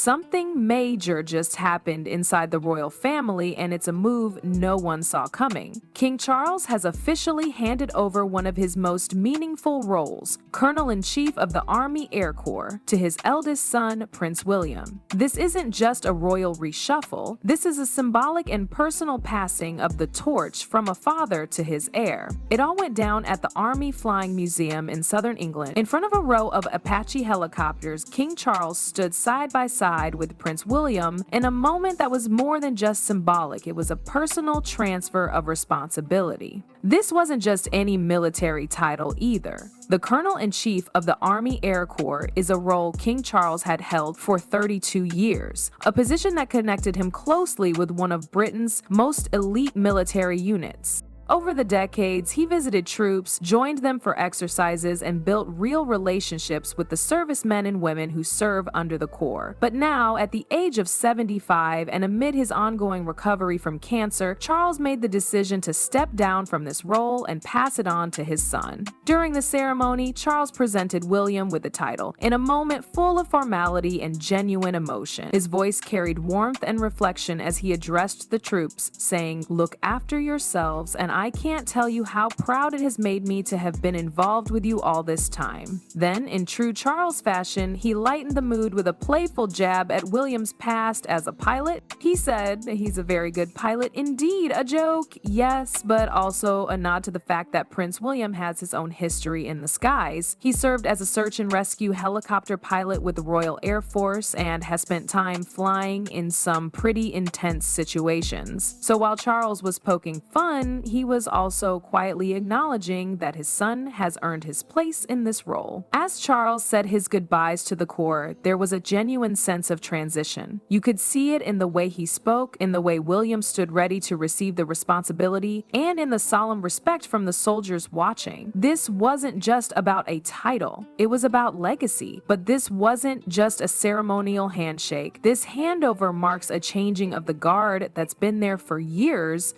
Something major just happened inside the royal family, and it's a move no one saw coming. King Charles has officially handed over one of his most meaningful roles, Colonel-in-Chief of the Army Air Corps, to his eldest son, Prince William. This isn't just a royal reshuffle, this is a symbolic and personal passing of the torch from a father to his heir. It all went down at the Army Flying Museum in southern England. In front of a row of Apache helicopters, King Charles stood side by side with Prince William in a moment that was more than just symbolic. It was a personal transfer of responsibility. This wasn't just any military title either. The Colonel-in-Chief of the Army Air Corps is a role King Charles had held for 32 years, a position that connected him closely with one of Britain's most elite military units. Over the decades, he visited troops, joined them for exercises, and built real relationships with the servicemen and women who serve under the Corps. But now, at the age of 75 and amid his ongoing recovery from cancer, Charles made the decision to step down from this role and pass it on to his son. During the ceremony, Charles presented William with the title, in a moment full of formality and genuine emotion. His voice carried warmth and reflection as he addressed the troops, saying, "Look after yourselves, and I can't tell you how proud it has made me to have been involved with you all this time." Then, in true Charles fashion, he lightened the mood with a playful jab at William's past as a pilot. He said, "He's a very good pilot indeed," a joke, yes, but also a nod to the fact that Prince William has his own history in the skies. He served as a search and rescue helicopter pilot with the Royal Air Force and has spent time flying in some pretty intense situations. So while Charles was poking fun, he was also quietly acknowledging that his son has earned his place in this role. As Charles said his goodbyes to the Corps, there was a genuine sense of transition. You could see it in the way he spoke, in the way William stood ready to receive the responsibility, and in the solemn respect from the soldiers watching. This wasn't just about a title, it was about legacy. But this wasn't just a ceremonial handshake. This handover marks a changing of the guard that's been there for years.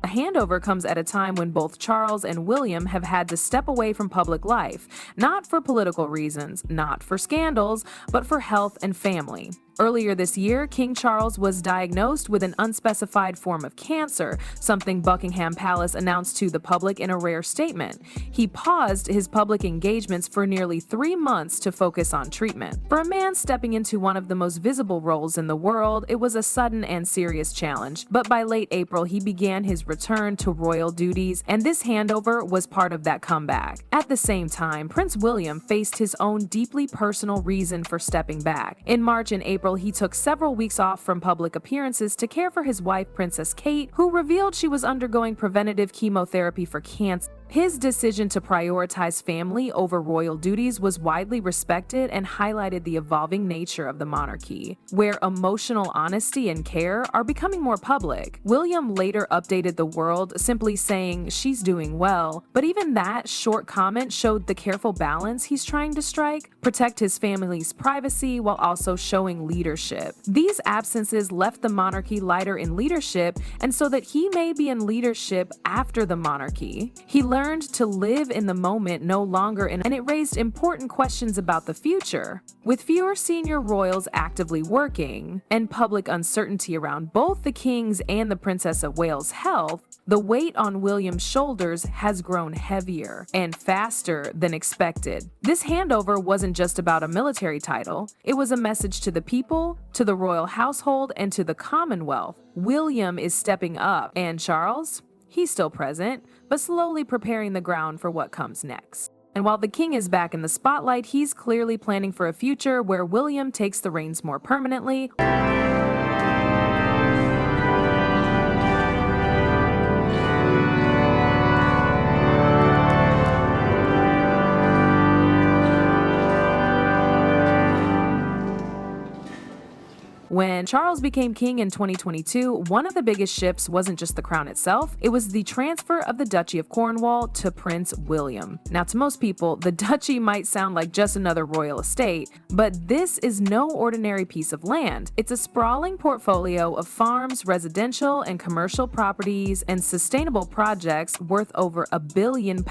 Handover comes at a time when both Charles and William have had to step away from public life, not for political reasons, not for scandals, but for health and family. Earlier this year, King Charles was diagnosed with an unspecified form of cancer, something Buckingham Palace announced to the public in a rare statement. He paused his public engagements for nearly 3 months to focus on treatment. For a man stepping into one of the most visible roles in the world, it was a sudden and serious challenge. But by late April, he began his return to royal duties, and this handover was part of that comeback. At the same time, Prince William faced his own deeply personal reason for stepping back. In March and April, he took several weeks off from public appearances to care for his wife, Princess Kate, who revealed she was undergoing preventative chemotherapy for cancer. His decision to prioritize family over royal duties was widely respected and highlighted the evolving nature of the monarchy, where emotional honesty and care are becoming more public. William later updated the world, simply saying, "She's doing well," but even that short comment showed the careful balance he's trying to strike, protect his family's privacy while also showing leadership. These absences left the monarchy lighter in leadership, and so that he may be in leadership after the monarchy. He learned to live in the moment no longer, and it raised important questions about the future. With fewer senior royals actively working, and public uncertainty around both the king's and the Princess of Wales' health, the weight on William's shoulders has grown heavier and faster than expected. This handover wasn't just about a military title, it was a message to the people, to the royal household, and to the Commonwealth. William is stepping up, and Charles? He's still present, but slowly preparing the ground for what comes next. And while the king is back in the spotlight, he's clearly planning for a future where William takes the reins more permanently. When Charles became king in 2022, one of the biggest shifts wasn't just the crown itself, it was the transfer of the Duchy of Cornwall to Prince William. Now, to most people, the duchy might sound like just another royal estate, but this is no ordinary piece of land. It's a sprawling portfolio of farms, residential and commercial properties, and sustainable projects worth over £1 billion.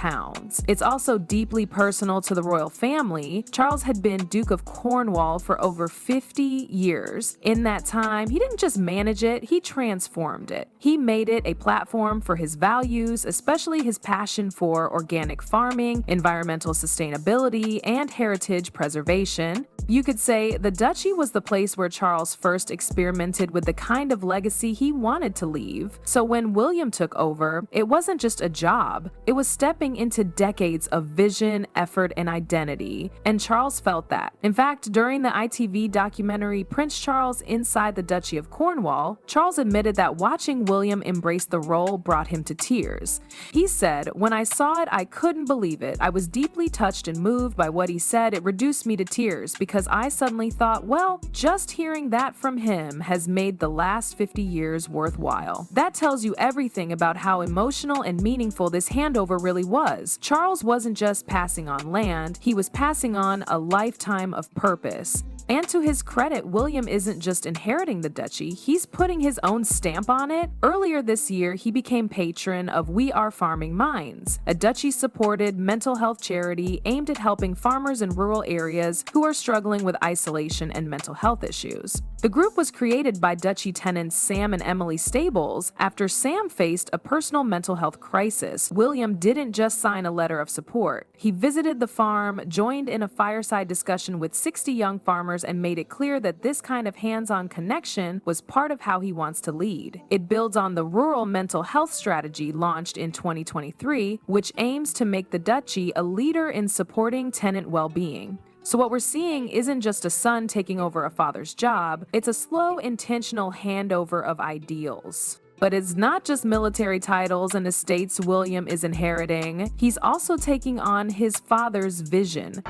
It's also deeply personal to the royal family. Charles had been Duke of Cornwall for over 50 years. In that time, he didn't just manage it, he transformed it. He made it a platform for his values, especially his passion for organic farming, environmental sustainability, and heritage preservation. You could say the duchy was the place where Charles first experimented with the kind of legacy he wanted to leave. So when William took over, it wasn't just a job, it was stepping into decades of vision, effort, and identity. And Charles felt that. In fact, during the ITV documentary Prince Charles Inside the Duchy of Cornwall, Charles admitted that watching William embrace the role brought him to tears. He said, "When I saw it, I couldn't believe it. I was deeply touched and moved by what he said. It reduced me to tears because I suddenly thought, well, just hearing that from him has made the last 50 years worthwhile." That tells you everything about how emotional and meaningful this handover really was. Charles wasn't just passing on land, he was passing on a lifetime of purpose. And to his credit, William isn't just inheriting the duchy, he's putting his own stamp on it. Earlier this year, he became patron of We Are Farming Minds, a duchy-supported mental health charity aimed at helping farmers in rural areas who are struggling with isolation and mental health issues. The group was created by duchy tenants Sam and Emily Stables after Sam faced a personal mental health crisis. William didn't just sign a letter of support. He visited the farm, joined in a fireside discussion with 60 young farmers, and made it clear that this kind of hands-on connection was part of how he wants to lead. It builds on the rural mental health strategy launched in 2023, which aims to make the duchy a leader in supporting tenant well-being. So what we're seeing isn't just a son taking over a father's job, it's a slow, intentional handover of ideals. But it's not just military titles and estates William is inheriting, he's also taking on his father's vision.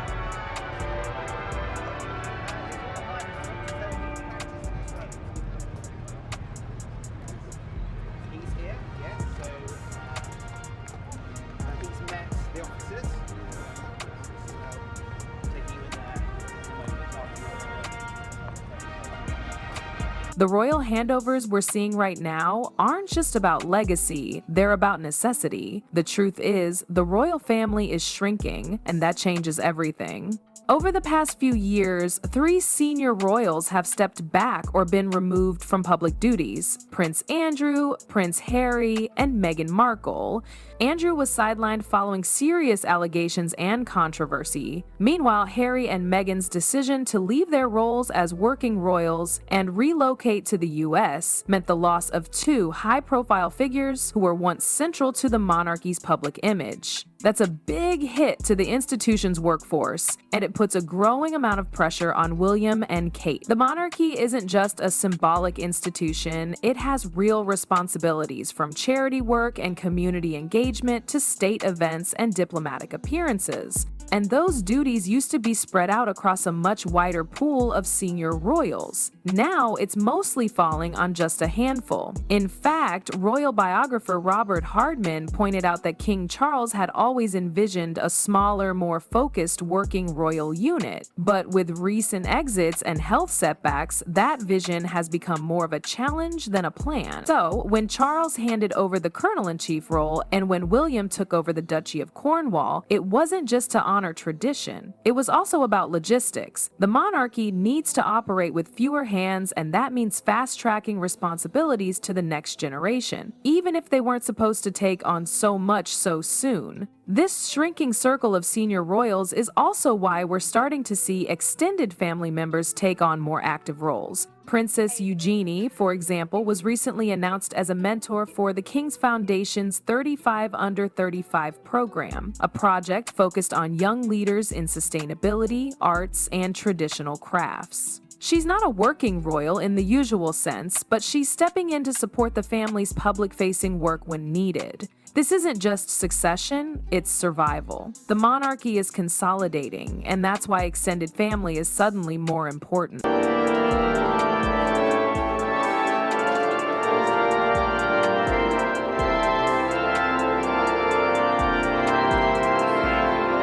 The royal handovers we're seeing right now aren't just about legacy, they're about necessity. The truth is, the royal family is shrinking, and that changes everything. Over the past few years, 3 senior royals have stepped back or been removed from public duties: Prince Andrew, Prince Harry, and Meghan Markle. Andrew was sidelined following serious allegations and controversy. Meanwhile, Harry and Meghan's decision to leave their roles as working royals and relocate to the US meant the loss of 2 high-profile figures who were once central to the monarchy's public image. That's a big hit to the institution's workforce, and it puts a growing amount of pressure on William and Kate. The monarchy isn't just a symbolic institution, it has real responsibilities, from charity work and community engagement to state events and diplomatic appearances. And those duties used to be spread out across a much wider pool of senior royals. Now it's mostly falling on just a handful. In fact, royal biographer Robert Hardman pointed out that King Charles had always envisioned a smaller, more focused working royal unit. But with recent exits and health setbacks, that vision has become more of a challenge than a plan. So, when Charles handed over the colonel-in-chief role and when William took over the Duchy of Cornwall, it wasn't just to honor tradition. It was also about logistics. The monarchy needs to operate with fewer hands, and that means fast-tracking responsibilities to the next generation, even if they weren't supposed to take on so much so soon. This shrinking circle of senior royals is also why we're starting to see extended family members take on more active roles. Princess Eugenie, for example, was recently announced as a mentor for the King's Foundation's 35 Under 35 program, a project focused on young leaders in sustainability, arts, and traditional crafts. She's not a working royal in the usual sense, but she's stepping in to support the family's public-facing work when needed. This isn't just succession, it's survival. The monarchy is consolidating, and that's why extended family is suddenly more important.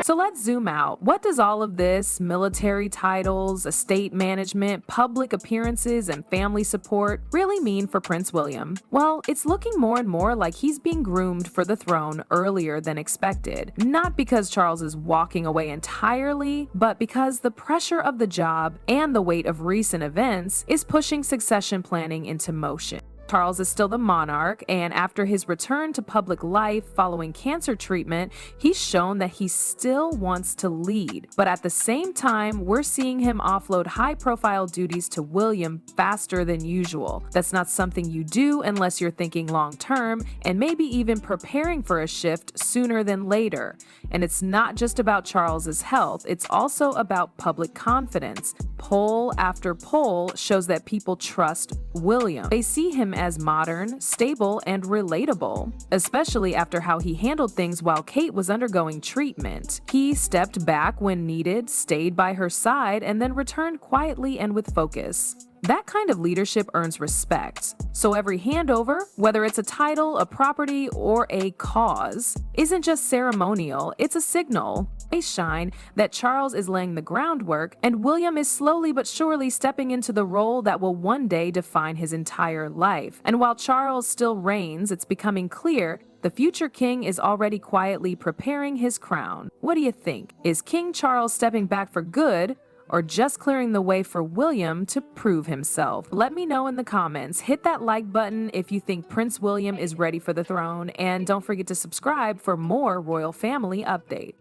So let's zoom out. What does all of this, military titles, estate management, public appearances, and family support, really mean for Prince William? Well, it's looking more and more like he's being groomed for the throne earlier than expected. Not because Charles is walking away entirely, but because the pressure of the job and the weight of recent events is pushing succession planning into motion. Charles is still the monarch, and after his return to public life following cancer treatment, he's shown that he still wants to lead. But at the same time, we're seeing him offload high-profile duties to William faster than usual. That's not something you do unless you're thinking long-term and maybe even preparing for a shift sooner than later. And it's not just about Charles's health, it's also about public confidence. Poll after poll shows that people trust William. They see him as modern, stable, and relatable, especially after how he handled things while Kate was undergoing treatment. He stepped back when needed, stayed by her side, and then returned quietly and with focus. That kind of leadership earns respect. So every handover, whether it's a title, a property, or a cause, isn't just ceremonial, it's a signal. A shine that Charles is laying the groundwork and William is slowly but surely stepping into the role that will one day define his entire life. And while Charles still reigns, it's becoming clear the future king is already quietly preparing his crown. What do you think? Is King Charles stepping back for good, or just clearing the way for William to prove himself? Let me know in the comments. Hit that like button if you think Prince William is ready for the throne, and don't forget to subscribe for more royal family updates.